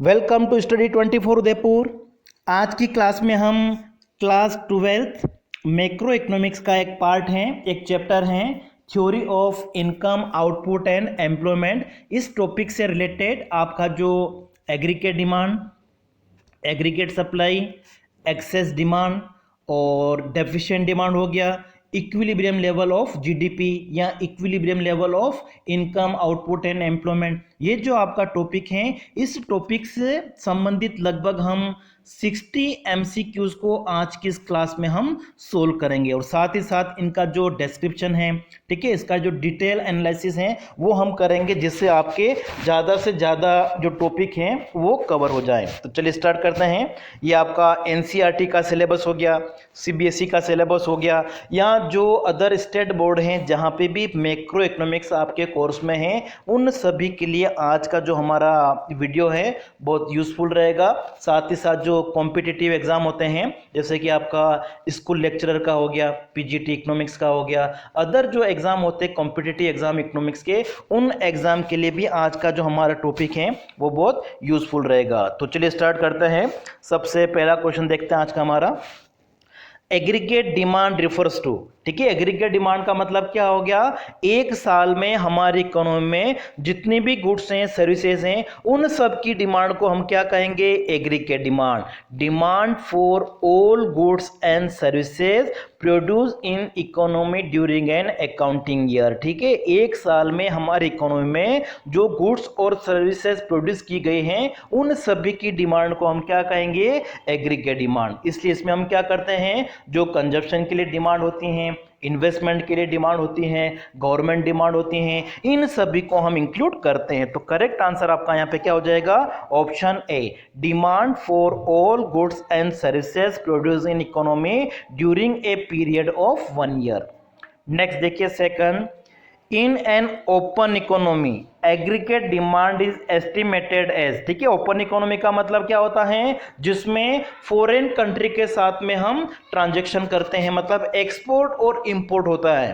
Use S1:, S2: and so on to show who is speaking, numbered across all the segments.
S1: Welcome to study 24 Udaipur. आज की class में हम क्लास 12th मैक्रो इकोनॉमिक्स का एक पार्ट है, एक चैप्टर है theory of income output and employment. इस टॉपिक से रिलेटेड आपका जो aggregate demand, aggregate supply, excess demand और डेफिशिएंट डिमांड हो गया, इक्विलिब्रियम लेवल ऑफ जीडीपी या equilibrium level of income output and employment, ये जो आपका टॉपिक है, इस टॉपिक से संबंधित लगभग हम 60 एमसीक्यूज को आज की इस क्लास में हम सोल्व करेंगे और साथ ही साथ इनका जो डिस्क्रिप्शन है, ठीक है, इसका जो डिटेल एनालिसिस है वो हम करेंगे, जिससे आपके ज़्यादा से ज़्यादा जो टॉपिक हैं वो कवर हो जाए। तो चलिए स्टार्ट करते हैं। ये आपका एनसीईआरटी का सिलेबस हो गया, सीबीएसई का सिलेबस हो गया, या जो अदर स्टेट बोर्ड हैं जहाँ पे भी मैक्रो इकोनॉमिक्स आपके कोर्स में है, उन सभी के लिए आज का जो हमारा वीडियो है बहुत यूजफुल रहेगा। साथ ही साथ जो कॉम्पिटिटिव एग्जाम होते हैं, जैसे कि आपका स्कूल लेक्चरर का हो गया, पीजीटी इकोनॉमिक्स का हो गया, अदर जो एग्जाम होते हैं कॉम्पिटिटिव एग्जाम इकोनॉमिक्स के, उन एग्जाम के लिए भी आज का जो हमारा टॉपिक है वो बहुत यूजफुल रहेगा। तो चलिए स्टार्ट करते हैं। सबसे पहला क्वेश्चन देखते हैं आज का हमारा। एग्रीगेट डिमांड रिफर्स टू, ठीक है, एग्रीगेट डिमांड का मतलब क्या हो गया, एक साल में हमारी इकोनॉमी में जितनी भी गुड्स हैं, सर्विसेज हैं, उन सब की डिमांड को हम क्या कहेंगे, aggregate demand. Demand for all goods and services produce in economy during an accounting year, ठीक है, एक साल में हमारी इकोनॉमी में जो गुड्स और सर्विसेज प्रोड्यूस की गई हैं, उन सभी की डिमांड को हम क्या कहेंगे, एग्रीगेट डिमांड। इसलिए इसमें हम क्या करते हैं, जो कंजप्शन के लिए डिमांड होती हैं, इन्वेस्टमेंट के लिए डिमांड होती हैं, गवर्नमेंट डिमांड होती हैं, इन सभी को हम इंक्लूड करते हैं। तो करेक्ट आंसर आपका यहां पे क्या हो जाएगा, option A, demand for all goods and services produce in economy during a period of 1 year. Next देखिए second, in an open economy aggregate demand is estimated as, ठीक है, ओपन इकोनॉमी का मतलब क्या होता है, जिसमें फॉरेन कंट्री के साथ में हम ट्रांजैक्शन करते हैं, मतलब एक्सपोर्ट और इंपोर्ट होता है।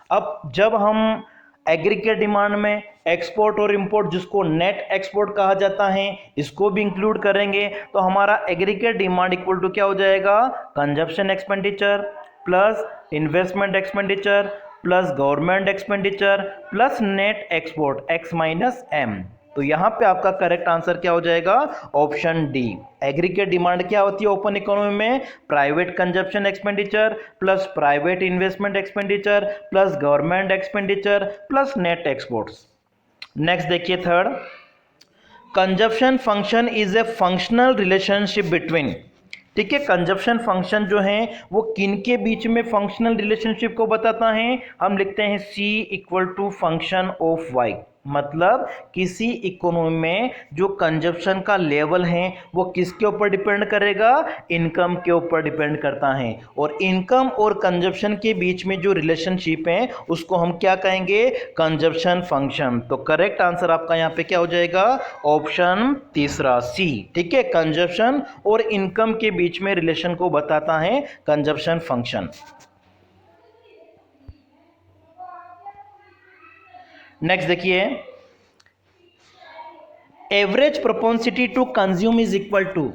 S1: अब जब हम एग्रीगेट डिमांड में एक्सपोर्ट और इंपोर्ट, जिसको नेट एक्सपोर्ट कहा जाता है, इसको भी इंक्लूड करेंगे, तो हमारा एग्रीगेट डिमांड इक्वल टू क्या हो जाएगा, consumption expenditure plus investment expenditure plus government expenditure plus net export X minus M. तो यहां पे आपका करेक्ट आंसर क्या हो जाएगा, ऑप्शन डी। एग्रीगेट डिमांड क्या होती है ओपन इकोनॉमी में, private consumption expenditure plus private investment expenditure plus government expenditure plus net exports. Next देखिए third, consumption function is a functional relationship between, ठीक है, कंजप्शन फंक्शन जो है वो किन के बीच में फंक्शनल रिलेशनशिप को बताता है, हम लिखते हैं C equal to function of Y, मतलब किसी इकोनॉमी में जो कंजप्शन का लेवल है वो किसके ऊपर डिपेंड करेगा, इनकम के ऊपर डिपेंड करता है, और इनकम और कंजप्शन के बीच में जो रिलेशनशिप है उसको हम क्या कहेंगे, कंजप्शन फंक्शन। तो करेक्ट आंसर आपका यहाँ पे क्या हो जाएगा, ऑप्शन तीसरा C, ठीक है, कंजप्शन और इनकम के बीच में रिलेशन को बताता है कंजप्शन फंक्शन। नेक्स्ट देखिए, average propensity to consume is equal to.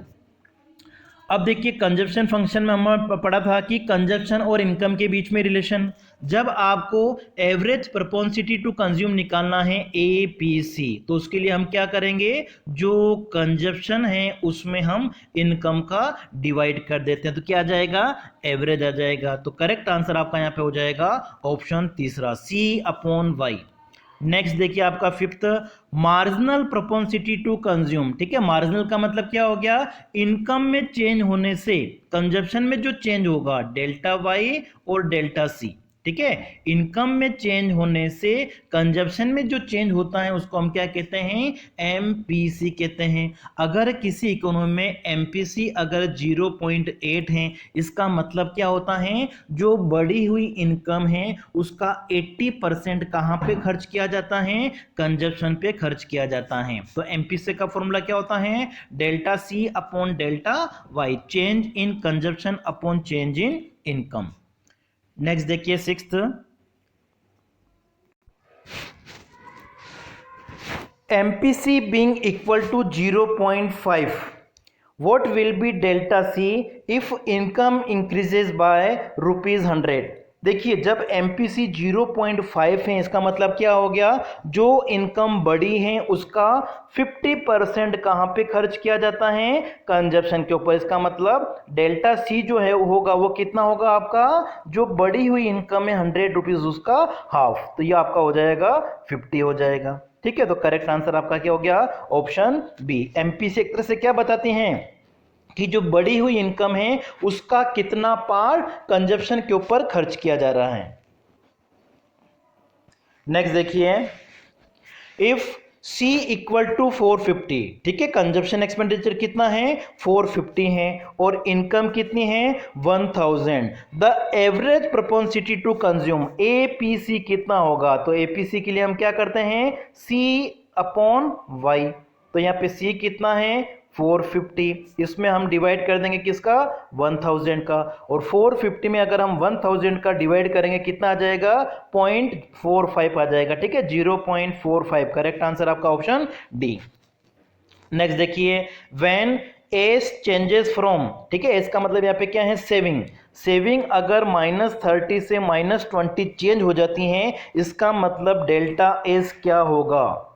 S1: अब देखिए कंजप्शन फंक्शन में हमने पढ़ा था कि कंजप्शन और इनकम के बीच में रिलेशन, जब आपको एवरेज प्रोपोर्शनिटी टू कंज्यूम निकालना है APC, तो उसके लिए हम क्या करेंगे, जो कंजप्शन है उसमें हम इनकम का डिवाइड कर देते हैं, तो क्या आ जाएगा, एवरेज आ जाएगा। तो करेक्ट आंसर आपका यहाँ पे हो जाएगा ऑप्शन तीसरा C/Y। नेक्स्ट देखिए आपका fifth, marginal proportionality to consume, ठीक है, मार्जिनल का मतलब क्या हो गया, इनकम में चेंज होने से कंजप्शन में जो चेंज होगा, डेल्टा Y और डेल्टा C, ठीक है, इनकम में चेंज होने से कंजप्शन में जो चेंज होता है उसको हम क्या कहते हैं, MPC कहते हैं। अगर किसी इकोनॉमी में MPC अगर 0.8 है, इसका मतलब क्या होता है, जो बढ़ी हुई इनकम है उसका 80% कहाँ पे खर्च किया जाता है, कंजप्शन पे खर्च किया जाता है। तो MPC का फॉर्मूला क्या होता है, delta C upon delta Y, change in consumption upon change in income. Next देखिए sixth, MPC being equal to 0.5, what will be delta C if income increases by ₹100? देखिए जब MPC 0.5 है इसका मतलब क्या हो गया, जो इनकम बड़ी है उसका 50% कहाँ पे खर्च किया जाता है, कंजप्शन के ऊपर। इसका मतलब डेल्टा सी जो है वो होगा, वो कितना होगा आपका, जो बड़ी हुई इनकम है ₹100 उसका हाफ, तो ये आपका हो जाएगा 50 हो जाएगा। ठीक है, तो करेक्ट आंसर आपका क्या हो गया, ऑप्शन बी। MPC एक तरह से क्या बताती हैं कि जो बड़ी हुई इनकम है उसका कितना पार्ट कंजप्शन के ऊपर खर्च किया जा रहा है। नेक्स्ट देखिए, इफ C इक्वल टू 450, ठीक है, कंजप्शन एक्सपेंडिचर कितना है 450 है और इनकम कितनी है 1000, the average propensity to consume APC कितना होगा। तो APC के लिए हम क्या करते हैं, C अपॉन Y, तो यहाँ पे C कितना है 450, इसमें हम डिवाइड कर देंगे किसका 1000 का, और 450 में अगर हम 1000 का डिवाइड करेंगे कितना आ जाएगा 0.45 आ जाएगा। ठीक है, 0.45, करेक्ट आंसर आपका ऑप्शन डी। नेक्स्ट देखिए, व्हेन एस चेंजेस फ्रॉम, ठीक है, एस का मतलब यहाँ पे क्या है सेविंग, सेविंग अगर -30 से -20 चेंज हो जाती हैं इसका मतलब डेल्टा एस क्या होगा।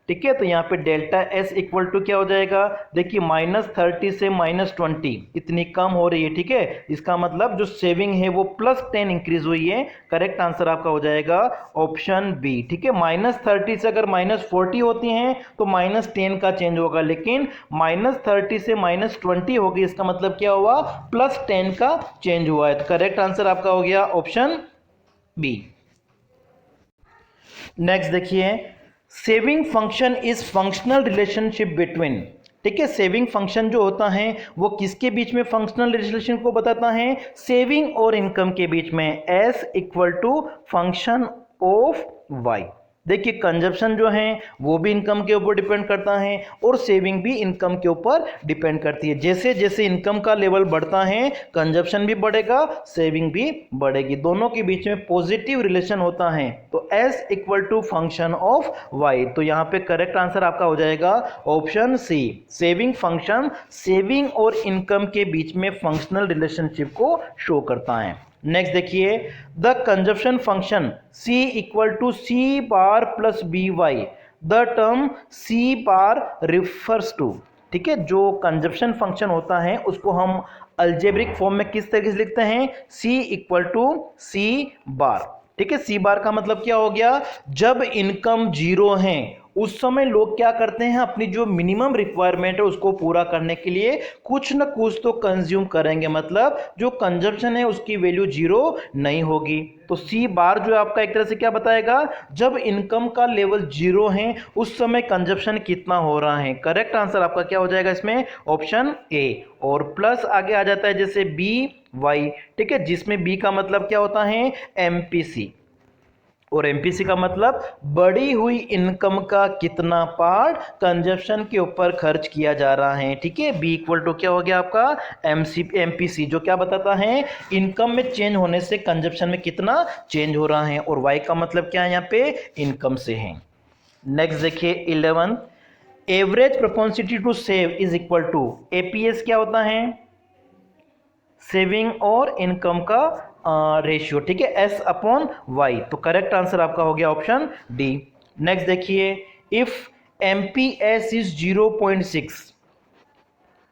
S1: ठीक है, तो यहाँ पे डेल्टा एस इक्वल टू क्या हो जाएगा, देखिए -30 से -20 इतनी कम हो रही है। ठीक है, इसका मतलब जो सेविंग है वो +10 इंक्रीज हुई है। करेक्ट आंसर आपका हो जाएगा ऑप्शन बी। ठीक है, -30 से अगर -40 होती हैं तो -10 का चेंज होगा, लेकिन -30 से -20 होगी, इसका मतलब क्या हुआ +10 का चेंज हुआ है। तो करेक्ट आंसर आपका हो गया ऑप्शन बी। नेक्स्ट देखिए, saving function is functional relationship between, ठीक है, सेविंग फंक्शन जो होता है वो किसके बीच में फंक्शनल रिलेशन को बताता है, सेविंग और इनकम के बीच में, S equal to function of Y. देखिए कंजप्शन जो है वो भी इनकम के ऊपर डिपेंड करता है और सेविंग भी इनकम के ऊपर डिपेंड करती है। जैसे जैसे इनकम का लेवल बढ़ता है कंजप्शन भी बढ़ेगा, सेविंग भी बढ़ेगी, दोनों के बीच में पॉजिटिव रिलेशन होता है। तो S equal to function of Y, तो यहाँ पे करेक्ट आंसर आपका हो जाएगा option C, saving function saving और इनकम के बीच में फंक्शनल रिलेशनशिप को शो करता है। नेक्स्ट देखिए, the consumption function C equal to C bar plus B Y, the term C bar refers to, ठीक है, जो कंजप्शन फंक्शन होता है उसको हम अल्जेब्रिक फॉर्म में किस तरीके से लिखते हैं, C इक्वल टू C बार। ठीक है, C बार का मतलब क्या हो गया, जब इनकम जीरो है उस समय लोग क्या करते हैं, अपनी जो मिनिमम रिक्वायरमेंट है उसको पूरा करने के लिए कुछ ना कुछ तो कंज्यूम करेंगे, मतलब जो कंजप्शन है उसकी वैल्यू जीरो नहीं होगी। तो सी बार जो है आपका एक तरह से क्या बताएगा, जब इनकम का लेवल जीरो है उस समय कंजप्शन कितना हो रहा है। करेक्ट आंसर आपका क्या हो जाएगा इसमें, ऑप्शन ए। और प्लस आगे आ जाता है जैसे बी वाई, ठीक है, जिसमें बी का मतलब क्या होता है एमपीसी, और एमपीसी का मतलब बढ़ी हुई इनकम का कितना पार्ट कंजप्शन के ऊपर खर्च किया जा रहा है। ठीक है, बी इक्वल टू क्या हो गया आपका एमपीसी, जो क्या बताता है इनकम में चेंज होने से कंजप्शन में कितना चेंज हो रहा है, और वाई का मतलब क्या है यहाँ पे इनकम से है। नेक्स्ट देखिए 11, average propensity to save is equal to, APS क्या होता है, सेविंग और इनकम का रेशियो, ठीक है, एस अपॉन वाई। तो करेक्ट आंसर आपका हो गया ऑप्शन डी। नेक्स्ट देखिए, इफ एमपीएस इज 0.6,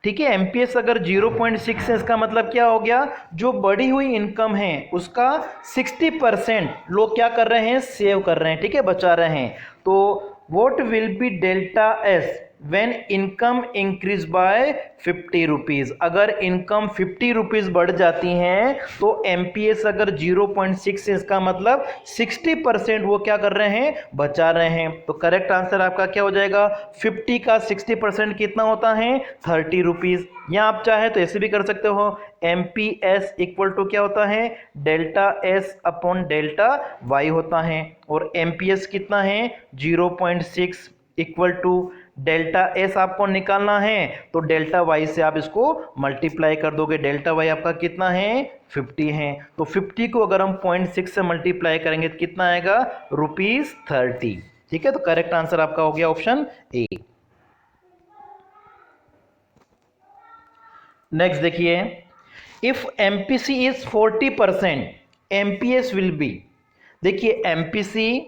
S1: ठीक है, एमपीएस अगर 0.6 है इसका मतलब क्या हो गया, जो बढ़ी हुई इनकम है उसका 60% लोग क्या कर रहे हैं, सेव कर रहे हैं, ठीक है, बचा रहे हैं। तो what will be delta S when income increase by 50 rupees, अगर इनकम 50 रुपीज बढ़ जाती हैं तो एमपीएस अगर 0.6 है इसका मतलब 60% वो क्या कर रहे हैं, बचा रहे हैं। तो करेक्ट आंसर आपका क्या हो जाएगा, 50 का 60% कितना होता है 30 रुपीज, या आप चाहे तो ऐसे भी कर सकते हो, एमपीएस इक्वल टू क्या होता है delta S upon delta Y होता है, और एमपीएस कितना है 0.6 इक्वल टू डेल्टा एस आपको निकालना है तो डेल्टा वाई से आप इसको मल्टीप्लाई कर दोगे, डेल्टा वाई आपका कितना है 50 है, तो 50 को अगर हम 0.6 से मल्टीप्लाई करेंगे तो कितना आएगा ₹30। ठीक है, तो करेक्ट आंसर आपका हो गया ऑप्शन ए। नेक्स्ट देखिए, if MPC is 40%, MPS will be. देखिए एमपीसी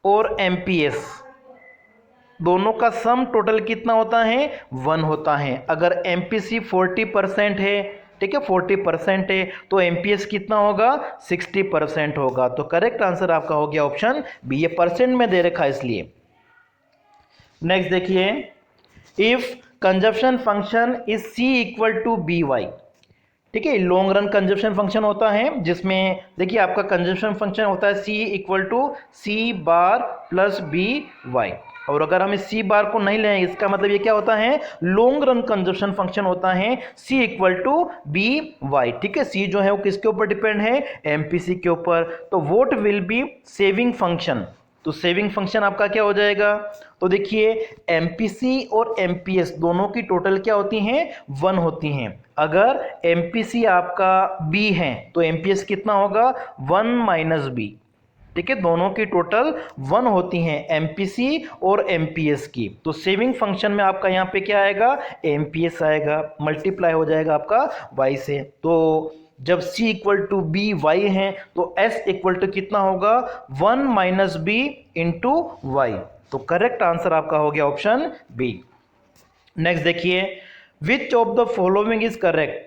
S1: और एमपीएस दोनों का सम टोटल कितना होता है, 1 होता है। अगर एमपीसी 40% है, ठीक है 40% है, तो एमपीएस कितना होगा, 60% होगा। तो करेक्ट आंसर आपका हो गया ऑप्शन बी, ये परसेंट में दे रखा है इसलिए। नेक्स्ट देखिए, if consumption function is C equal to B Y. ठीक है, लॉन्ग रन कंजप्शन फंक्शन होता है जिसमें देखिए आपका कंजप्शन फंक्शन होता है c equal to C bar plus B y. और अगर हम इस सी बार को नहीं लें, इसका मतलब ये क्या होता है, लॉन्ग रन कंजप्शन फंक्शन होता है c equal to B Y. ठीक है, सी जो है वो किसके ऊपर डिपेंड है, एमपीसी के ऊपर। तो what will B saving function, तो सेविंग फंक्शन आपका क्या हो जाएगा, तो देखिए एमपीसी और एमपीएस दोनों की टोटल क्या होती हैं, 1 होती हैं। अगर एमपीसी आपका बी है तो एमपीएस कितना होगा, 1 माइनस बी। ठीक है, दोनों की टोटल 1 होती हैं, एमपीसी और एमपीएस की। तो सेविंग फंक्शन में आपका यहाँ पे क्या आएगा, एमपीएस आएगा, मल्टीप्लाई हो जाएगा आपका वाई से। तो जब c equal to B Y है तो s इक्वल टू कितना होगा, 1 माइनस बी इंटू वाई। तो करेक्ट आंसर आपका हो गया ऑप्शन बी। नेक्स्ट देखिए, which of the following is correct.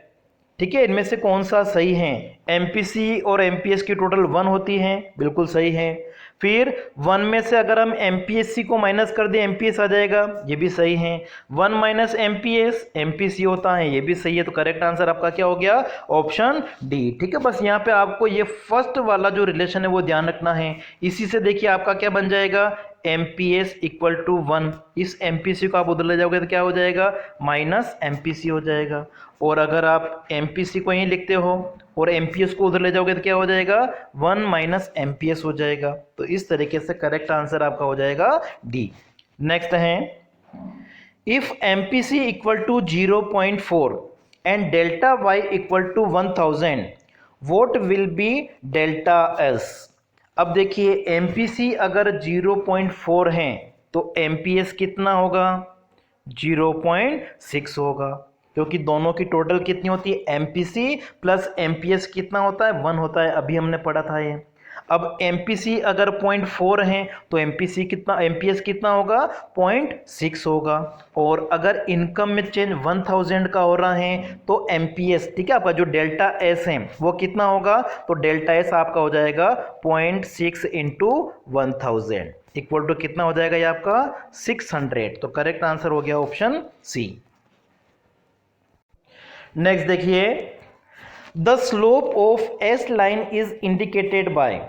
S1: ठीक है, इनमें से कौन सा सही है, एमपीसी और एमपीएस की टोटल 1 होती है, बिल्कुल सही है। फिर 1 में से अगर हम एमपीएससी को माइनस कर दें एमपीएस आ जाएगा, ये भी सही है। 1 माइनस एमपीएस एमपीसी होता है, ये भी सही है। तो करेक्ट आंसर आपका क्या हो गया, ऑप्शन डी। ठीक है, बस यहाँ पे आपको ये फर्स्ट वाला जो रिलेशन है वो ध्यान रखना है। इसी से देखिए आपका क्या बन जाएगा, एमपीएस इक्वल टू 1। इस एमपीसी को आप उधर ले जाओगे तो क्या हो जाएगा, माइनस एमपीसी हो जाएगा। और अगर आप एमपीसी को यहीं लिखते हो और एमपीएस को उधर ले जाओगे तो क्या हो जाएगा, 1 माइनस एमपीएस हो जाएगा। तो इस तरीके से करेक्ट आंसर आपका हो जाएगा डी। नेक्स्ट है, if MPC equal to 0.4 and delta Y equal to 1000, what will be delta S. अब देखिए एमपीसी अगर 0.4 है तो एमपीएस कितना होगा, 0.6 होगा, क्योंकि दोनों की टोटल कितनी होती है, एमपीसी प्लस एमपीएस कितना होता है, 1 होता है, अभी हमने पढ़ा था ये। अब एमपीसी अगर 0.4 है तो एमपीसी कितना, एमपीएस कितना होगा, 0.6 होगा। और अगर इनकम में चेंज 1000 का हो रहा है तो एमपीएस, ठीक है, आपका जो डेल्टा एस है वो कितना होगा, तो डेल्टा एस आपका हो जाएगा 0.6 इंटू 1000 इक्वल टू कितना हो जाएगा, ये आपका 600। तो करेक्ट आंसर हो गया ऑप्शन सी। नेक्स्ट देखिए, the slope of S line is indicated by.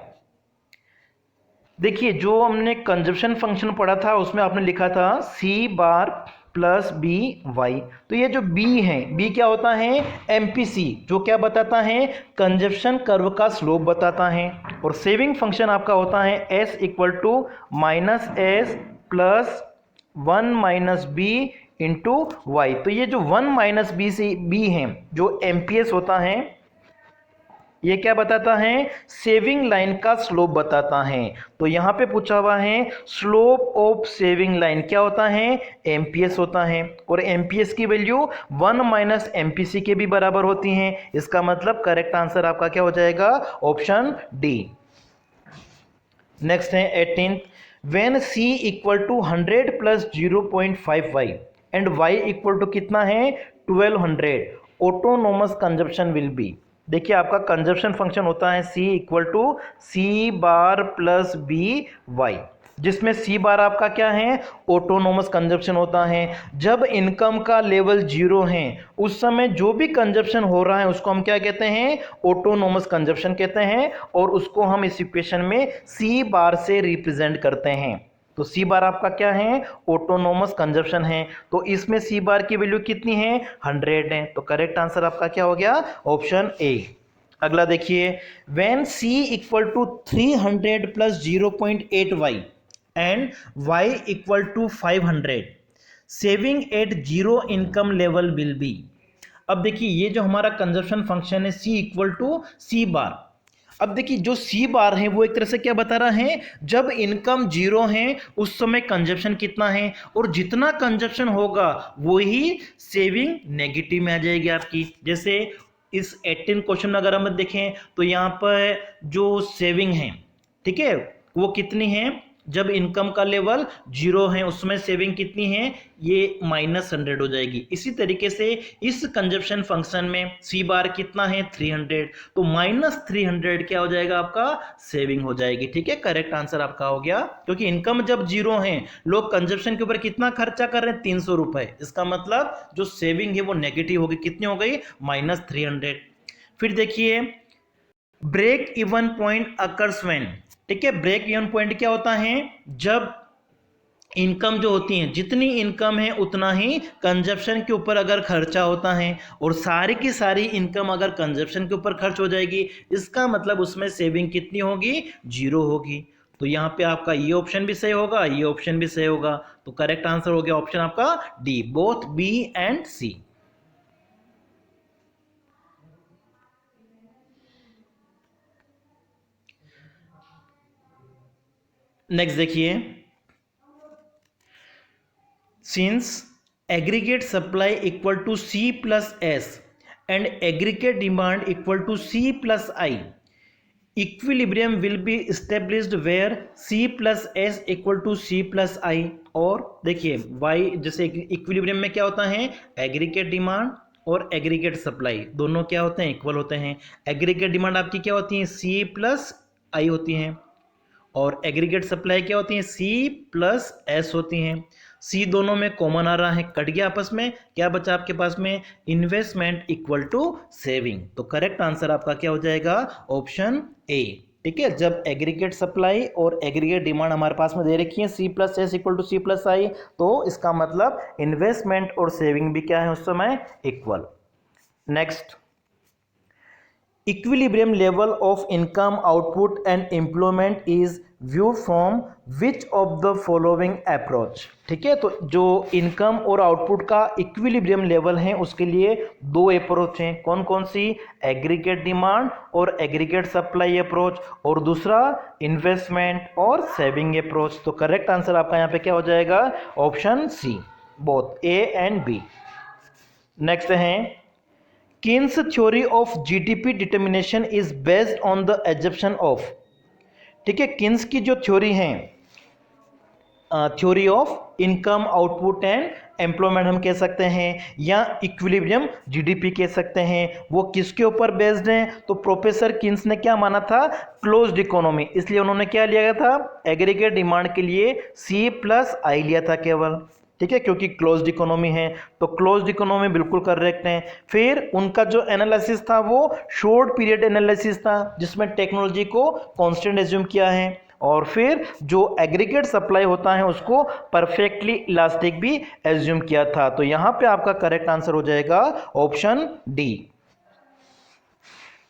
S1: देखिए जो हमने कंजप्शन फंक्शन पढ़ा था उसमें आपने लिखा था सी बार प्लस बी वाई। तो ये जो बी है, बी क्या होता है, एमपीसी, जो क्या बताता है, कंजप्शन कर्व का स्लोप बताता है। और सेविंग फंक्शन आपका होता है S equal to minus S plus 1 minus B into Y. तो ये जो 1 माइनस बी से बी है जो एमपीएस होता है, ये क्या बताता है, सेविंग लाइन का स्लोप बताता है। तो यहां पे पूछा हुआ है स्लोप ऑफ सेविंग लाइन क्या होता है, एमपीएस होता है। और एमपीएस की वैल्यू 1 माइनस एमपीसी के भी बराबर होती है। इसका मतलब करेक्ट आंसर आपका क्या हो जाएगा, ऑप्शन डी। नेक्स्ट है 18th, when C equal to 100 plus 0.5 Y and Y equal to कितना है, 1200, ऑटोनोमस कंजप्शन विल बी। देखिए आपका कंजप्शन फंक्शन होता है c equal to C bar plus B Y, जिसमें सी बार आपका क्या है, ऑटोनोमस कंजप्शन होता है। जब इनकम का लेवल 0 है उस समय जो भी कंजप्शन हो रहा है उसको हम क्या कहते हैं, ऑटोनोमस कंजप्शन कहते हैं। और उसको हम इस इक्वेशन में सी बार से रिप्रेजेंट करते हैं। तो सी बार आपका क्या है, ऑटोनोमस कंजप्शन है। तो इसमें सी बार की वैल्यू कितनी है, 100 है। तो करेक्ट आंसर आपका क्या हो गया, ऑप्शन ए। अगला देखिए, when C equal to 300 plus 0.8 Y and Y equal to 500, saving at zero income level will be. अब देखिए ये जो हमारा कंजप्शन फंक्शन है सी इक्वल टू सी बार, अब देखिए जो सी बार है वो एक तरह से क्या बता रहा है, जब इनकम जीरो है उस समय कंजप्शन कितना है, और जितना कंजप्शन होगा वही सेविंग नेगेटिव में आ जाएगी आपकी। जैसे इस 18 क्वेश्चन में अगर हम देखें तो यहाँ पर जो सेविंग है, ठीक है, वो कितनी है, जब इनकम का लेवल जीरो है उसमें सेविंग कितनी है, ये -100 हो जाएगी। इसी तरीके से इस कंजप्शन फंक्शन में सी बार कितना है 300, तो -300 क्या हो जाएगा आपका, सेविंग हो जाएगी। ठीक है, करेक्ट आंसर आपका हो गया, क्योंकि इनकम जब जीरो है लोग कंजप्शन के ऊपर कितना खर्चा कर रहे हैं, 300 रुपए, इसका मतलब जो सेविंग है वो नेगेटिव होगी, कितनी हो गई, -300। फिर देखिए break even point occurs when, ठीक है, ब्रेक इवन पॉइंट क्या होता है, जब इनकम जो होती है, जितनी इनकम है उतना ही कंजप्शन के ऊपर अगर खर्चा होता है, और सारी की सारी इनकम अगर कंजप्शन के ऊपर खर्च हो जाएगी, इसका मतलब उसमें सेविंग कितनी होगी, जीरो होगी। तो यहाँ पे आपका ये ऑप्शन भी सही होगा, ये ऑप्शन भी सही होगा, तो करेक्ट आंसर हो गया ऑप्शन आपका D, both B and C. Next देखिए, since aggregate supply equal to C plus S and aggregate demand equal to C plus I, equilibrium will be established where C plus S equal to C plus I. और देखिए Y, जैसे equilibrium में क्या होता है, aggregate demand और aggregate supply दोनों क्या होते हैं, इक्वल होते हैं। एग्रीगेट डिमांड आपकी क्या होती है, सी प्लस आई होती हैं, और एग्रीगेट सप्लाई क्या होती है, सी प्लस एस होती हैं। सी दोनों में कॉमन आ रहा है, कट गया आपस में, क्या बचा आपके पास में, इन्वेस्टमेंट इक्वल टू सेविंग। तो करेक्ट आंसर आपका क्या हो जाएगा, ऑप्शन ए। ठीक है, जब एग्रीगेट सप्लाई और एग्रीगेट डिमांड हमारे पास में दे रखी है C plus S equal to C plus I, तो इसका मतलब इन्वेस्टमेंट और सेविंग भी क्या है उस समय, equal. Next, equilibrium level of income output and employment is view from which of the following approach. ठीक है, तो जो इनकम और आउटपुट का इक्विलिब्रियम लेवल है उसके लिए दो अप्रोच हैं, कौन कौन सी, एग्रीगेट डिमांड और एग्रीगेट सप्लाई अप्रोच, और दूसरा इन्वेस्टमेंट और सेविंग अप्रोच। तो करेक्ट आंसर आपका यहाँ पे क्या हो जाएगा, option C, both A and B. Next है, Keynes theory of GDP determination is based on the assumption of, ठीक है, किन्स की जो थ्योरी है, theory of income output and employment हम कह सकते हैं, या इक्विलिब्रियम जीडीपी कह सकते हैं, वो किसके ऊपर बेस्ड हैं, तो प्रोफेसर किन्स ने क्या माना था, क्लोज्ड इकोनॉमी, इसलिए उन्होंने क्या लिया था, एग्रीगेट डिमांड के लिए सी प्लस आई लिया था केवल। ठीक है, क्योंकि क्लोज्ड इकोनॉमी है, तो क्लोज्ड इकोनॉमी बिल्कुल करेक्ट है। फिर उनका जो एनालिसिस था वो शॉर्ट पीरियड एनालिसिस था, जिसमें टेक्नोलॉजी को कांस्टेंट एज्यूम किया है, और फिर जो एग्रीगेट सप्लाई होता है उसको परफेक्टली इलास्टिक भी एज्यूम किया था। तो यहां पे आपका करेक्ट आंसर हो जाएगा ऑप्शन डी।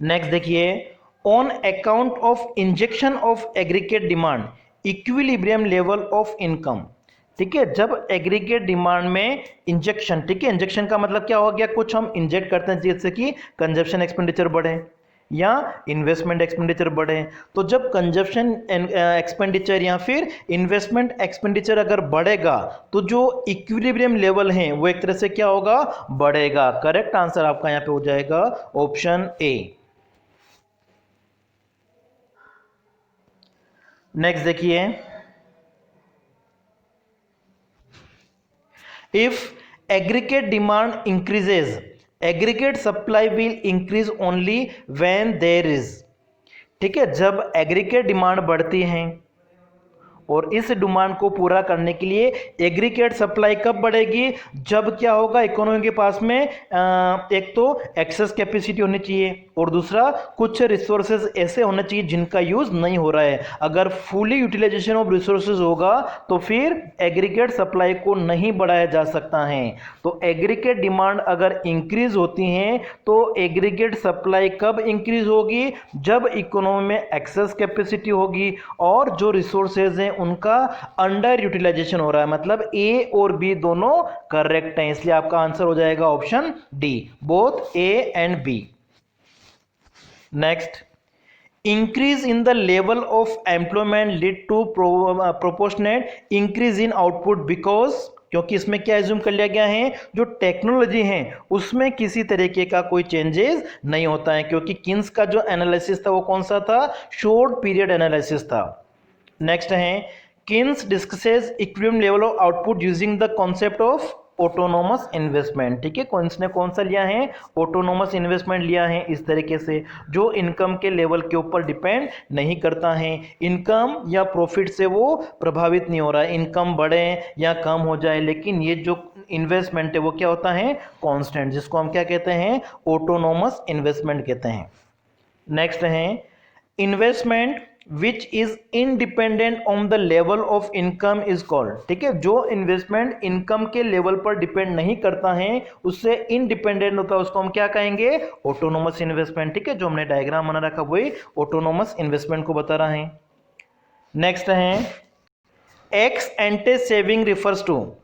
S1: नेक्स्ट देखिए, on account of injection of aggregate demand equilibrium level of income. ठीक है, जब एग्रीगेट डिमांड में इंजेक्शन, ठीक है, इंजेक्शन का मतलब क्या हो गया, कुछ हम इंजेक्ट करते हैं जिससे कि कंजप्शन एक्सपेंडिचर बढ़े या इन्वेस्टमेंट एक्सपेंडिचर बढ़े, तो जब कंजप्शन एक्सपेंडिचर या फिर इन्वेस्टमेंट एक्सपेंडिचर अगर बढ़ेगा तो जो इक्विलिब्रियम लेवल है वो एक तरह से क्या होगा, बढ़ेगा। करेक्ट आंसर आपका यहां पे हो जाएगा ऑप्शन ए। नेक्स्ट देखिए, if aggregate demand increases, aggregate supply will increase only when there is, ठीक है, जब एग्रीगेट डिमांड बढ़ती है और इस डिमांड को पूरा करने के लिए एग्रीगेट सप्लाई कब बढ़ेगी, जब क्या होगा, इकोनॉमी के पास में एक तो एक्सेस कैपेसिटी होनी चाहिए, और दूसरा कुछ रिसोर्सेज ऐसे होने चाहिए जिनका यूज नहीं हो रहा है। अगर फुली यूटिलाइजेशन ऑफ रिसोर्सेज होगा तो फिर एग्रीगेट सप्लाई को नहीं बढ़ाया जा सकता है। तो एग्रीगेट डिमांड अगर इंक्रीज होती है तो एग्रीगेट सप्लाई कब इंक्रीज होगी, जब इकोनॉमी में एक्सेस कैपेसिटी होगी और जो रिसोर्सेज हैं उनका अंडर यूटिलाइजेशन हो रहा है। मतलब ए और बी दोनों करेक्ट हैं, इसलिए आपका आंसर हो जाएगा option D, both A and B. Next, increase in the level of employment lead to proportionate increase in output because, क्योंकि इसमें क्या एज्यूम कर लिया गया है, जो टेक्नोलॉजी है उसमें किसी तरीके का कोई चेंजेस नहीं होता है, क्योंकि किन्स का जो एनालिसिस था वो कौन सा था, शॉर्ट पीरियड एनालिसिस था। नेक्स्ट है Keynes discusses equilibrium level of output using the concept of autonomous investment. ठीक है, किन्स ने कौन सा लिया है, ऑटोनोमस इन्वेस्टमेंट लिया है, इस तरीके से जो इनकम के लेवल के ऊपर डिपेंड नहीं करता है, इनकम या प्रॉफिट से वो प्रभावित नहीं हो रहा है, इनकम बढ़े या कम हो जाए, लेकिन ये जो इन्वेस्टमेंट है वो क्या होता है, कांस्टेंट, जिसको हम क्या कहते हैं, ऑटोनोमस इन्वेस्टमेंट कहते हैं। नेक्स्ट है investment which is independent on the level of income is called. ठीक है, जो इन्वेस्टमेंट इनकम के लेवल पर डिपेंड नहीं करता है, उससे इंडिपेंडेंट होता है, उसको हम क्या कहेंगे, ऑटोनोमस इन्वेस्टमेंट। ठीक है, जो हमने डायग्राम बना रखा वही ऑटोनोमस इन्वेस्टमेंट को बता रहा है। नेक्स्ट है ex ante saving refers to.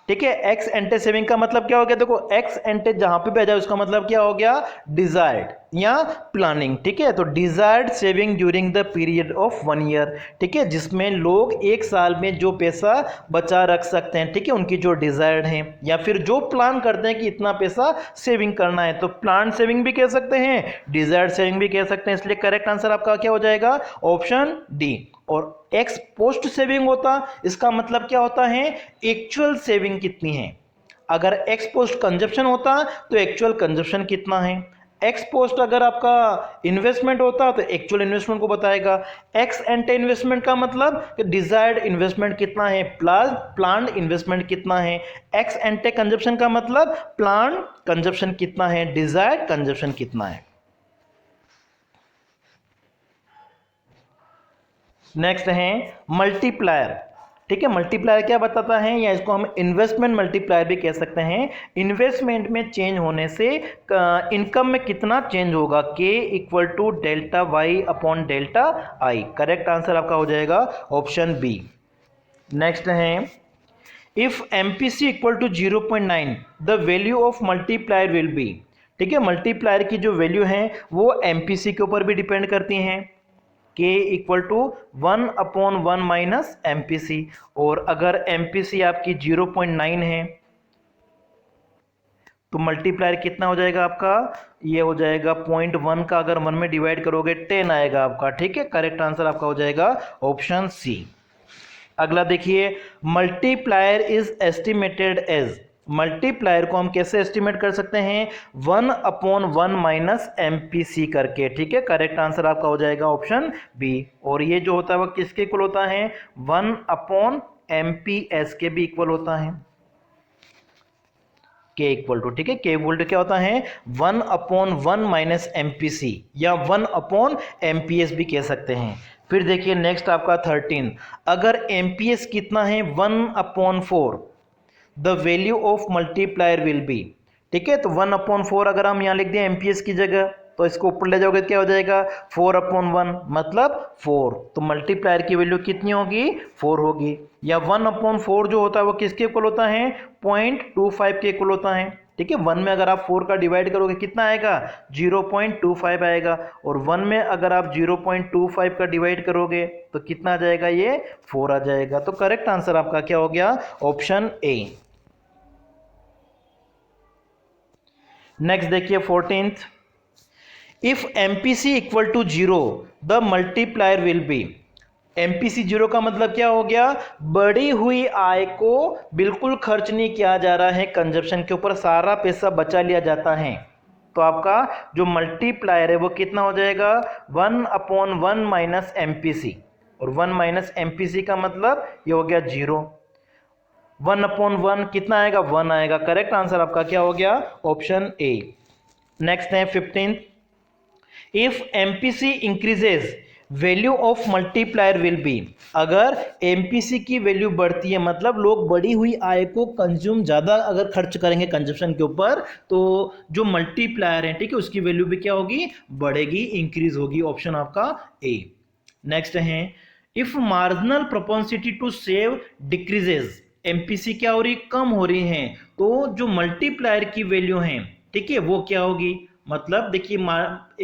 S1: ठीक है, एक्स एंटे सेविंग का मतलब क्या हो गया, देखो एक्स एंटे जहां पे भी आ जाए उसका मतलब क्या हो गया, डिजायर्ड या प्लानिंग। ठीक है, तो desired saving during the period of 1 year. ठीक है, जिसमें लोग एक साल में जो पैसा बचा रख सकते हैं, ठीक है, उनकी जो डिजायर्ड है, या फिर जो प्लान करते हैं कि इतना पैसा सेविंग करना है, तो प्लान सेविंग भी कह सकते हैं, डिजायर्ड सेविंग भी कह सकते हैं, इसलिए करेक्ट आंसर आपका क्या हो जाएगा, ऑप्शन डी। और एक्स पोस्ट सेविंग होता, इसका मतलब क्या होता है, एक्चुअल सेविंग कितनी है। अगर एक्स पोस्ट कंजप्शन होता तो एक्चुअल कंजप्शन कितना है, एक्स पोस्ट अगर आपका इन्वेस्टमेंट होता तो एक्चुअल इन्वेस्टमेंट को बताएगा। एक्स एंटे इन्वेस्टमेंट का मतलब कि डिजायर्ड इन्वेस्टमेंट कितना है, प्लान इन्वेस्टमेंट कितना है। एक्स एंटे कंजप्शन का मतलब प्लान कंजप्शन कितना है, डिजायर्ड कंजप्शन कितना है। नेक्स्ट है मल्टीप्लायर। ठीक है, मल्टीप्लायर क्या बताता है, या इसको हम इन्वेस्टमेंट मल्टीप्लायर भी कह सकते हैं। इन्वेस्टमेंट में चेंज होने से इनकम में कितना चेंज होगा, K equal to delta Y upon delta I. Correct answer आपका हो जाएगा ऑप्शन बी। नेक्स्ट है if MPC equal to 0.9 the value of multiplier will be. ठीक है, मल्टीप्लायर की जो वैल्यू है वो एमपीसी के ऊपर भी डिपेंड करती हैं, k equal to 1/1 minus MPC. और अगर एमपीसी आपकी 0.9 है तो मल्टीप्लायर कितना हो जाएगा आपका, ये हो जाएगा 0.1 का अगर 1 में डिवाइड करोगे 10 आएगा आपका। ठीक है, करेक्ट आंसर आपका हो जाएगा ऑप्शन सी। अगला देखिए multiplier is estimated as. Multiplier को हम कैसे एस्टिमेट कर सकते हैं, 1/1 माइनस एमपीसी करके। ठीक है, करेक्ट आंसर आपका हो जाएगा ऑप्शन बी। और ये जो होता है वो किसके इक्वल होता है, 1/MPS के भी इक्वल होता है, के इक्वल टू। ठीक है, के इक्वल टू क्या होता है, 1/1 माइनस एमपीसी या 1/MPS भी कह सकते हैं। फिर देखिए नेक्स्ट आपका 13, अगर एमपीएस कितना है 1/4 the value of multiplier will be. ठीक है, तो 1/4 अगर हम यहाँ लिख दें एमपीएस की जगह, तो इसको ऊपर ले जाओगे क्या हो जाएगा, 4/1 मतलब 4। तो मल्टीप्लायर की वैल्यू कितनी होगी, 4 होगी। या 1/4 जो होता है वो किसके इक्वल होता है, 0.25 के इक्वल होता है। ठीक है, 1 में अगर आप 4 का डिवाइड करोगे कितना आएगा, 0.25 आएगा। और 1 में अगर आप 0.25 का डिवाइड करोगे तो कितना आ जाएगा, ये 4 आ जाएगा। तो करेक्ट आंसर आपका क्या हो गया, ऑप्शन ए। नेक्स्ट देखिए 14th, if MPC equal to 0 the multiplier will be. MPC 0 का मतलब क्या हो गया, बढ़ी हुई आय को बिल्कुल खर्च नहीं किया जा रहा है, कंजप्शन के ऊपर सारा पैसा बचा लिया जाता है। तो आपका जो मल्टीप्लायर है वो कितना हो जाएगा, 1/1 माइनस एमपीसी। और 1 माइनस एमपीसी का मतलब ये हो गया 0। 1/1 कितना आएगा, 1 आएगा। करेक्ट आंसर आपका क्या हो गया, ऑप्शन ए। नेक्स्ट है 15th, if MPC increases value of multiplier will B. अगर एमपीसी की वैल्यू बढ़ती है मतलब लोग बढ़ी हुई आय को कंज्यूम ज़्यादा अगर खर्च करेंगे कंजप्शन के ऊपर, तो जो मल्टीप्लायर है ठीक है उसकी वैल्यू भी क्या होगी, बढ़ेगी, इंक्रीज होगी। ऑप्शन आपका ए। नेक्स्ट है if marginal propensity to save decreases. MPC क्या हो रही, कम हो रही है, तो जो मल्टीप्लायर की वैल्यू है ठीक है वो क्या होगी, मतलब देखिए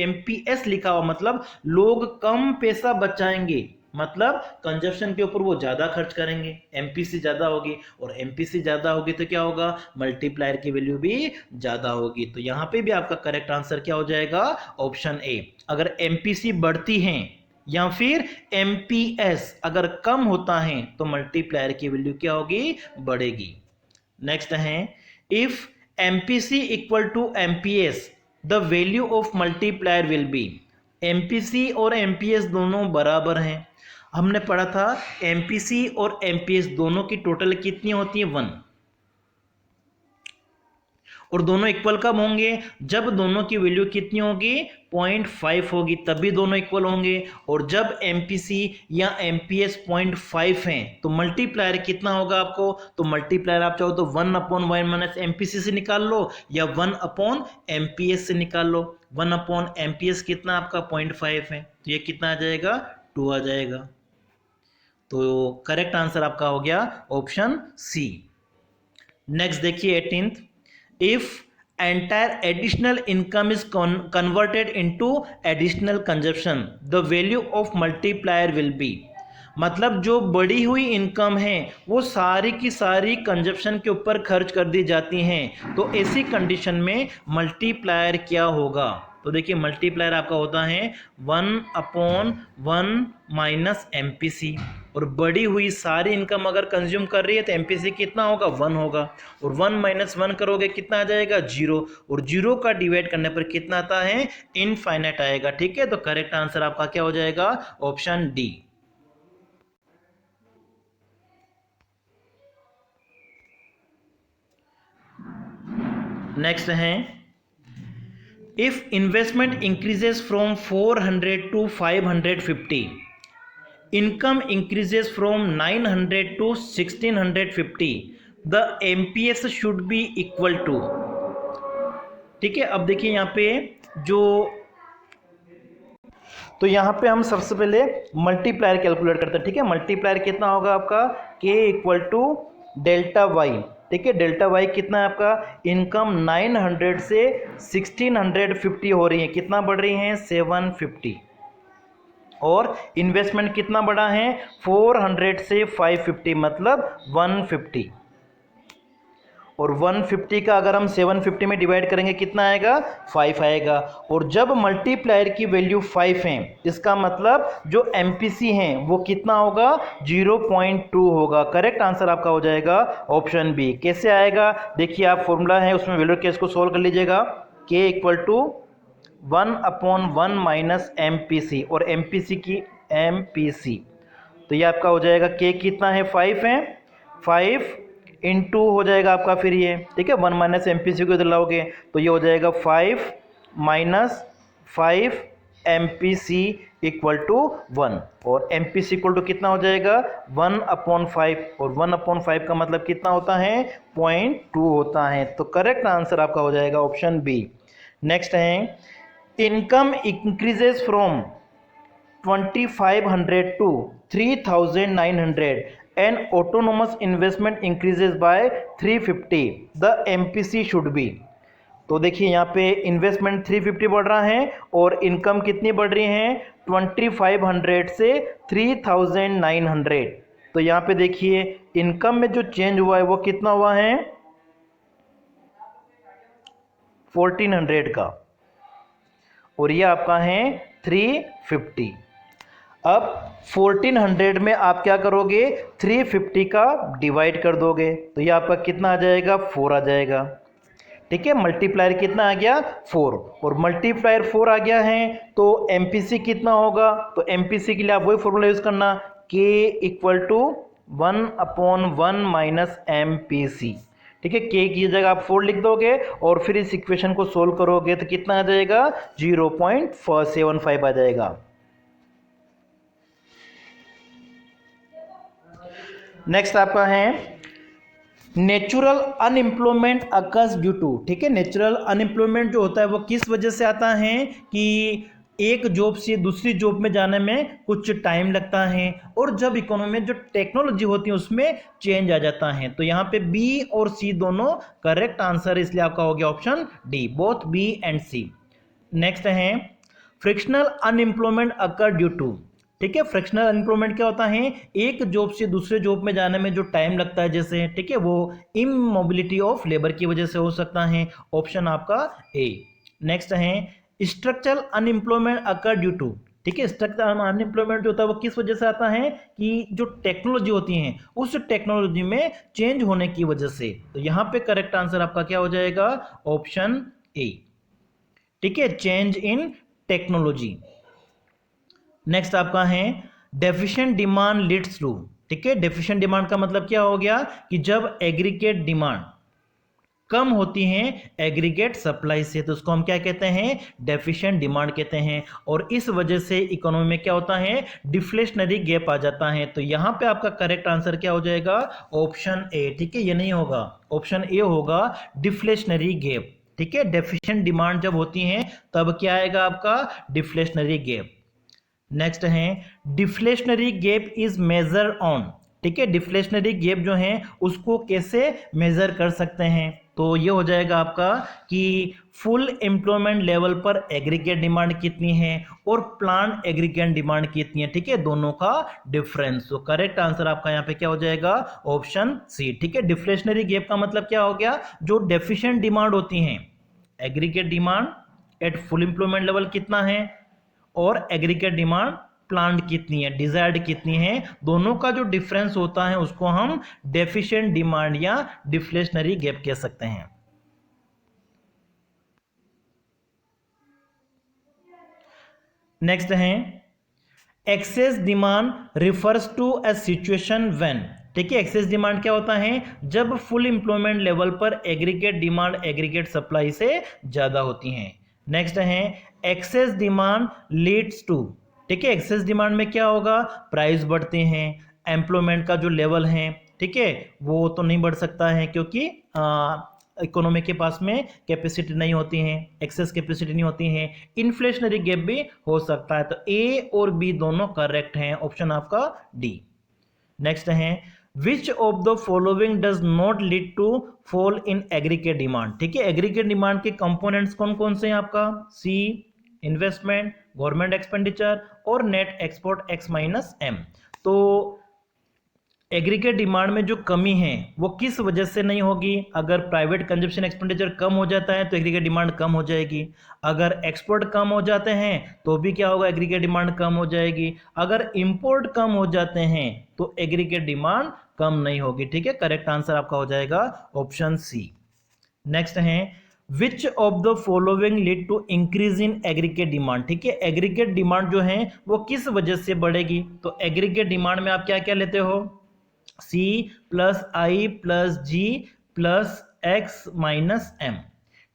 S1: MPS लिखा हुआ मतलब लोग कम पैसा बचाएंगे, मतलब कंजप्शन के ऊपर वो ज्यादा खर्च करेंगे, एमपीसी ज्यादा होगी, और एमपीसी ज्यादा होगी तो क्या होगा, मल्टीप्लायर की वैल्यू भी ज्यादा होगी। तो यहाँ पे भी आपका करेक्ट आंसर क्या हो जाएगा, ऑप्शन ए। अगर एमपीसी बढ़ती है या फिर एमपीएस अगर कम होता है तो मल्टीप्लायर की वैल्यू क्या होगी, बढ़ेगी। नेक्स्ट है, if MPC equal to MPS the value of multiplier will be. MPC और एमपीएस दोनों बराबर हैं, हमने पढ़ा था एमपीसी और एमपीएस दोनों की टोटल कितनी होती है, 1, और दोनों इक्वल कब होंगे, जब दोनों की वैल्यू कितनी होगी, 0.5 होगी, तभी दोनों इक्वल होंगे। और जब एमपीसी या एमपीएस 0.5 हैं तो मल्टीप्लायर कितना होगा आपको, तो मल्टीप्लायर आप चाहो तो 1/1 माइनस एमपीसी से निकाल लो या 1/एमपीएस से निकाल लो। 1/एमपीएस कितना आपका 0.5 है, तो ये कितना आ जाएगा, 2 आ जाएगा। तो करेक्ट आंसर आपका हो गया ऑप्शन सी। नेक्स्ट देखिए 18th, if entire additional income is converted into additional consumption the value of multiplier will be। मतलब जो बढ़ी हुई इनकम है वो सारी की सारी कंजप्शन के ऊपर खर्च कर दी जाती हैं, तो ऐसी कंडीशन में मल्टीप्लायर क्या होगा। तो देखिए मल्टीप्लायर आपका होता है 1/1 माइनस एमपीसी, और बढ़ी हुई सारी इनकम अगर कंज्यूम कर रही है तो एमपीसी कितना होगा, 1 होगा, और 1 माइनस 1 करोगे कितना आ जाएगा, 0, और 0 का डिवाइड करने पर कितना आता है, इनफाइनाइट आएगा। ठीक है, तो करेक्ट आंसर आपका क्या हो जाएगा, ऑप्शन डी। नेक्स्ट है, if investment increases from 400 to 550, income increases from 900 to 1650, the MPS should be equal to। ठीक है, अब देखिए यहाँ पे जो, तो यहाँ पे हम सबसे पहले मल्टीप्लायर कैलकुलेट करते हैं। ठीक है, मल्टीप्लायर कितना होगा आपका, K equal to delta Y. ठीक है, डेल्टा वाई कितना है आपका, इनकम 900 से 1650 हो रही है, कितना बढ़ रही है, 750, और इन्वेस्टमेंट कितना बढ़ा है, 400 से 550 मतलब 150, और 150 का अगर हम 750 में डिवाइड करेंगे कितना आएगा, 5 आएगा। और जब मल्टीप्लायर की वैल्यू 5 है इसका मतलब जो एमपीसी है वो कितना होगा, 0.2 होगा। करेक्ट आंसर आपका हो जाएगा ऑप्शन बी। कैसे आएगा, देखिए आप फॉर्मूला है उसमें वैल्यू केस को सोल्व कर लीजिएगा, के इक्वल टू 1/1 माइनस एमपीसी, और एमपीसी की एमपीसी, तो ये आपका हो जाएगा के कितना है, 5 है, 5 इंटू हो जाएगा आपका फिर ये, ठीक है, 1 माइनस एमपीसी को इधर लाओगे तो ये हो जाएगा 5 माइनस 5 एमपीसी इक्वल टू 1, और एमपीसी इक्वल टू कितना हो जाएगा, 1/5, और 1/5 का मतलब कितना होता है, 0.2 होता है। तो करेक्ट आंसर आपका हो जाएगा ऑप्शन बी। नेक्स्ट है, income increases from 2500 to 3900 and autonomous investment increases by 350, the MPC should be। तो देखिए यहाँ पे इन्वेस्टमेंट 350 बढ़ रहा है और इनकम कितनी बढ़ रही है, 2500 से 3900। तो यहाँ पे देखिए इनकम में जो चेंज हुआ है वो कितना हुआ है, 1400 का, और ये आपका है 350। अब 1400 में आप क्या करोगे, 350 का डिवाइड कर दोगे तो ये आपका कितना आ जाएगा, 4 आ जाएगा। ठीक है, मल्टीप्लायर कितना आ गया, 4, और मल्टीप्लायर 4 आ गया है तो एमपीसी कितना होगा, तो एमपीसी के लिए आप वही फॉर्मूला यूज करना, के इक्वल टू 1/1 माइनस एमपीसी। ठीक है, के की जगह आप 4 लिख दोगे और फिर इस इक्वेशन को सोल्व करोगे तो कितना आ जाएगा, 0.75 आ जाएगा। नेक्स्ट आपका है natural unemployment occurs due to. ठीक है, नेचुरल अनएम्प्लॉयमेंट जो होता है वो किस वजह से आता है कि एक जॉब से दूसरी जॉब में जाने में कुछ टाइम लगता है, और जब इकोनॉमी में जो टेक्नोलॉजी होती है उसमें चेंज आ जाता है। तो यहाँ पे बी और सी दोनों करेक्ट आंसर है, इसलिए आपका हो गया option D, both B and C. Next है frictional unemployment occur due to, ठीक है। फ्रिक्शनल अनएम्प्लॉयमेंट क्या होता है, एक जॉब से दूसरे जॉब में जाने में जो टाइम लगता है जैसे, ठीक है, वो इमोबिलिटी ऑफ लेबर की वजह से हो सकता है। ऑप्शन आपका ए। नेक्स्ट है structural unemployment occur due to, ठीक है। स्ट्रक्चरल अनएम्प्लॉयमेंट जो होता है वो किस वजह से आता है कि जो टेक्नोलॉजी होती है उस टेक्नोलॉजी में चेंज होने की वजह से। तो यहां पे करेक्ट आंसर आपका क्या हो जाएगा, ऑप्शन ए, ठीक है, चेंज इन टेक्नोलॉजी। नेक्स्ट आपका है डेफिशिएंट डिमांड लीड्स टू, ठीक है। डेफिशिएंट डिमांड का मतलब क्या हो गया कि जब एग्रीगेट डिमांड कम होती है एग्रीगेट सप्लाई से, तो उसको हम क्या कहते हैं, डेफिशिएंट डिमांड कहते हैं। और इस वजह से इकोनॉमी में क्या होता है, डिफ्लेशनरी गैप आ जाता है। तो यहां पे आपका करेक्ट आंसर क्या हो जाएगा, ऑप्शन ए, ठीक है। ये नहीं होगा, ऑप्शन ए होगा डिफ्लेशनरी गैप, ठीक है। डेफिशिएंट डिमांड जब होती है तब क्या आएगा आपका, डिफ्लेशनरी गैप। नेक्स्ट है deflationary gap is major on, ठीक है। डिफ्लेशनरी गैप जो है उसको कैसे मेजर कर सकते हैं, तो ये हो जाएगा आपका कि फुल एम्प्लॉयमेंट लेवल पर एग्रीगेट डिमांड कितनी है और प्लान एग्रीगेट डिमांड कितनी है, ठीक है, दोनों का डिफरेंस। तो करेक्ट आंसर आपका यहाँ पे क्या हो जाएगा, ऑप्शन सी, ठीक है। डिफ्लेशनरी गैप का मतलब क्या हो गया, जो डेफिशिएंट डिमांड होती है, aggregate demand at full employment level कितना है और एग्रीगेट डिमांड प्लांट कितनी है, डिजायर्ड कितनी है, दोनों का जो डिफरेंस होता है उसको हम डेफिशिएंट डिमांड या डिफ्लेशनरी गैप कह सकते हैं। नेक्स्ट है excess demand refers to a situation when, ठीक है। एक्सेस डिमांड क्या होता है, जब फुल एम्प्लॉयमेंट लेवल पर एग्रीगेट डिमांड एग्रीगेट सप्लाई से ज्यादा होती है। नेक्स्ट है एक्सेस डिमांड लीड्स टू, ठीक है। एक्सेस डिमांड में क्या होगा, प्राइस बढ़ते हैं, एम्प्लॉयमेंट का जो लेवल है, ठीक है, वो तो नहीं बढ़ सकता है क्योंकि इकोनॉमी के पास में कैपेसिटी नहीं होती है, एक्सेस कैपेसिटी नहीं होती है। इन्फ्लेशनरी गैप भी हो सकता है। तो ए और बी दोनों करेक्ट हैं, ऑप्शन आपका डी। नेक्स्ट है which of the following does not lead to fall in aggregate demand, ठीक है। एग्रीगेट डिमांड के कंपोनेंट्स कौन कौन से हैं आपका, सी इन्वेस्टमेंट, गवर्नमेंट एक्सपेंडिचर और net export X minus M. तो एग्रीगेट डिमांड में जो कमी है वो किस वजह से नहीं होगी, अगर प्राइवेट कंजप्शन एक्सपेंडिचर कम हो जाता है तो एग्रीगेट डिमांड कम हो जाएगी, अगर एक्सपोर्ट कम हो जाते हैं तो भी क्या होगा, एग्रीगेट डिमांड कम हो जाएगी, अगर इंपोर्ट कम हो जाते हैं तो एग्रीगेट डिमांड कम नहीं होगी, ठीक है। करेक्ट आंसर आपका हो जाएगा ऑप्शन सी। नेक्स्ट है which of the following lead to increase in aggregate demand, ठीक है। एग्रीगेट डिमांड जो है वो किस वजह से बढ़ेगी, तो एग्रीगेट डिमांड में आप क्या क्या लेते हो, सी प्लस आई प्लस जी प्लस एक्स माइनस एम,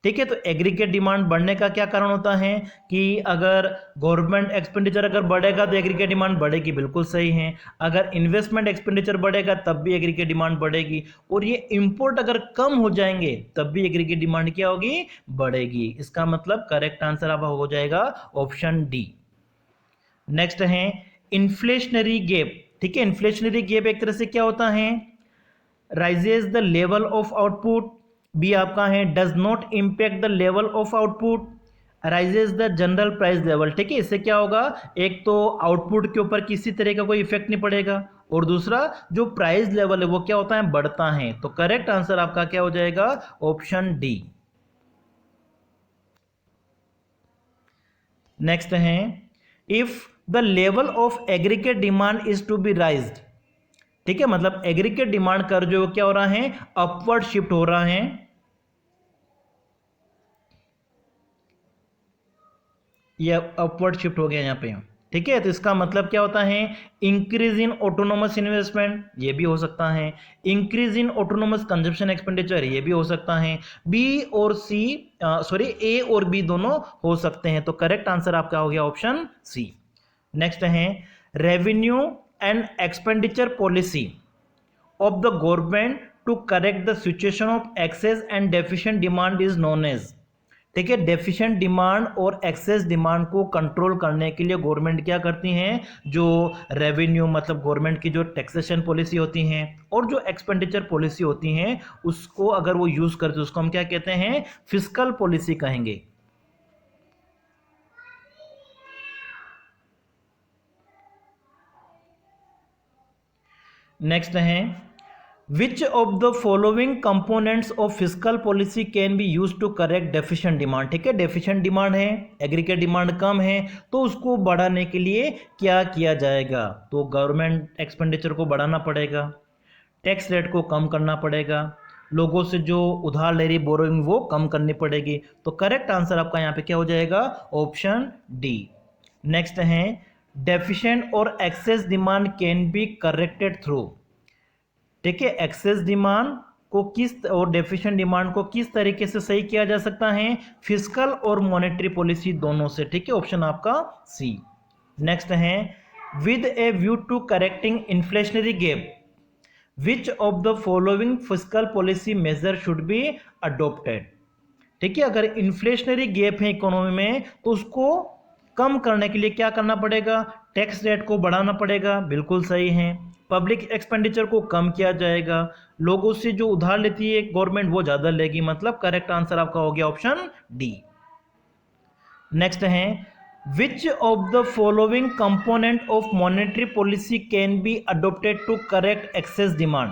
S1: ठीक है। तो एग्रीगेट डिमांड बढ़ने का क्या कारण होता है कि अगर गवर्नमेंट एक्सपेंडिचर अगर बढ़ेगा तो एग्रीगेट डिमांड बढ़ेगी, बिल्कुल सही है। अगर इन्वेस्टमेंट एक्सपेंडिचर बढ़ेगा तब भी एग्रीगेट डिमांड बढ़ेगी, और ये इंपोर्ट अगर कम हो जाएंगे तब भी एग्रीगेट डिमांड क्या होगी, बढ़ेगी। इसका मतलब करेक्ट आंसर आपका हो जाएगा ऑप्शन डी। नेक्स्ट है इन्फ्लेशनरी गैप, ठीक है। इन्फ्लेशनरी गैप एक तरह से क्या होता है, rises the level of output, B आपका है does not impact the level of output, rises the general price level, ठीक है। इससे क्या होगा, एक तो आउटपुट के ऊपर किसी तरह का कोई इफेक्ट नहीं पड़ेगा, और दूसरा जो प्राइस लेवल है वो क्या होता है, बढ़ता है। तो करेक्ट आंसर आपका क्या हो जाएगा, ऑप्शन डी। नेक्स्ट है if the level of aggregate demand is to be raised, ठीक है, मतलब एग्रीगेट डिमांड कर जो क्या हो रहा है, अपवर्ड शिफ्ट हो रहा है, ये अपवर्ड शिफ्ट हो गया यहाँ पे, ठीक है। तो इसका मतलब क्या होता है, इंक्रीज इन ऑटोनोमस इन्वेस्टमेंट, ये भी हो सकता है, increase in autonomous consumption expenditure, ये भी हो सकता है, बी और सी सॉरी ए और बी दोनों हो सकते हैं। तो करेक्ट आंसर आपका हो गया ऑप्शन सी। नेक्स्ट है revenue and expenditure policy of the government to correct the situation of excess and deficient demand is known as, ठीक है। डेफिशिएंट डिमांड और एक्सेस डिमांड को कंट्रोल करने के लिए गवर्नमेंट क्या करती हैं, जो रेवेन्यू मतलब गवर्नमेंट की जो टैक्सेशन पॉलिसी होती हैं और जो एक्सपेंडिचर पॉलिसी होती हैं उसको अगर वो यूज करते हैं उसको हम क्या कहते हैं, फिस्कल पॉलिसी कहेंगे। नेक्स्ट है which of the following components of fiscal policy can be use to correct deficient demand. ठीक है, डेफिशिएंट डिमांड है, एग्रीगेट डिमांड कम है, तो उसको बढ़ाने के लिए क्या किया जाएगा? तो गवर्नमेंट एक्सपेंडिचर को बढ़ाना पड़ेगा, टैक्स रेट को कम करना पड़ेगा, लोगों से जो उधार ले रही बोरोइंग वो कम करनी पड़ेगी। तो करेक्ट आंसर आपका यहाँ पे क्या हो जाएगा? Option D. नेक्स्ट है डेफिशिएंट और excess demand can be corrected through. ठीक है, एक्सेस डिमांड को किस और डेफिशिएंट डिमांड को किस तरीके से सही किया जा सकता है? फिस्कल और मॉनेटरी पॉलिसी दोनों से। ठीक है, ऑप्शन आपका सी। नेक्स्ट है with a view to correcting inflationary gap which of the following fiscal policy measure should be adopted. ठीक है, अगर इन्फ्लेशनरी गैप है इकोनॉमी में तो उसको कम करने के लिए क्या करना पड़ेगा? टैक्स रेट को बढ़ाना पड़ेगा, बिल्कुल सही है। पब्लिक एक्सपेंडिचर को कम किया जाएगा, लोगों से जो उधार लेती है गवर्नमेंट वो ज्यादा लेगी, मतलब करेक्ट आंसर आपका हो गया ऑप्शन डी। नेक्स्ट है which of the following component of monetary policy can be adopted to correct excess demand.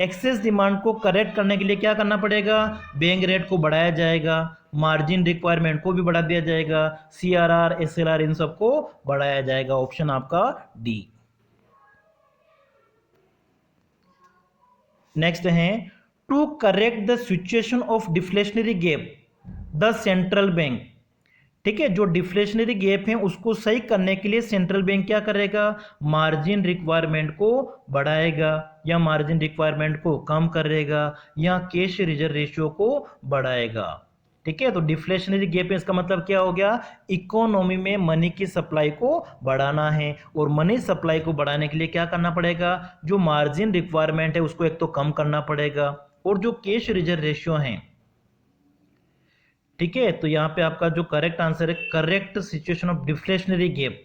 S1: Excess demand को करेक्ट करने के लिए क्या करना पड़ेगा? बैंक रेट को बढ़ाया जाएगा, मार्जिन रिक्वायरमेंट को भी बढ़ा दिया जाएगा, सीआरआर एसएलआर इन सबको बढ़ाया जाएगा। ऑप्शन आपका डी। नेक्स्ट है to correct the situation of deflationary gap the central bank. ठीक है, जो डिफ्लेशनरी गैप है उसको सही करने के लिए सेंट्रल बैंक क्या करेगा? मार्जिन रिक्वायरमेंट को बढ़ाएगा या मार्जिन रिक्वायरमेंट को कम करेगा या कैश रिजर्व रेशियो को बढ़ाएगा। ठीक है, तो डिफ्लेशनरी गैप है इसका मतलब क्या हो गया? इकोनॉमी में मनी की सप्लाई को बढ़ाना है, और मनी सप्लाई को बढ़ाने के लिए क्या करना पड़ेगा? जो मार्जिन रिक्वायरमेंट है उसको एक तो कम करना पड़ेगा, और जो कैश रिजर्व रेशियो है। ठीक है, तो यहां पे आपका जो करेक्ट आंसर है correct situation of deflationary gap,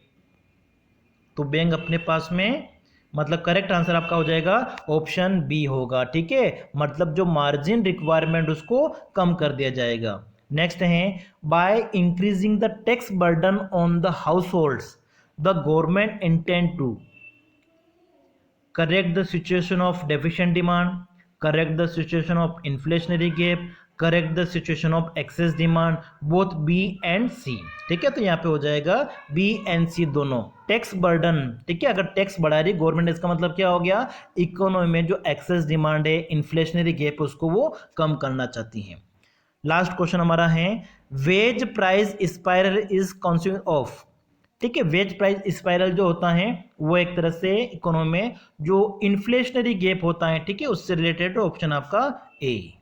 S1: तो बैंक अपने पास में, मतलब करेक्ट आंसर आपका हो जाएगा ऑप्शन बी होगा। ठीक है, मतलब जो मार्जिन रिक्वायरमेंट उसको कम कर दिया जाएगा। नेक्स्ट है by increasing the tax burden on the households the government intend to correct the situation of deficient demand, correct the situation of inflationary gap, correct the situation of excess demand, both B and C. ठीक है, तो यहाँ पे हो जाएगा B and सी दोनों। Tax burden, ठीक है, अगर टैक्स बढ़ा रही गवर्नमेंट इसका मतलब क्या हो गया? इकोनॉमी में जो एक्सेस डिमांड है, इन्फ्लेशनरी गैप, उसको वो कम करना चाहती है। लास्ट क्वेश्चन हमारा है wage price spiral is consequence of. ठीक है, वेज प्राइस स्पाइरल जो होता है वो एक तरह से इकोनॉमी में जो इन्फ्लेशनरी गैप होता है, ठीक है, उससे रिलेटेड ऑप्शन आपका ए।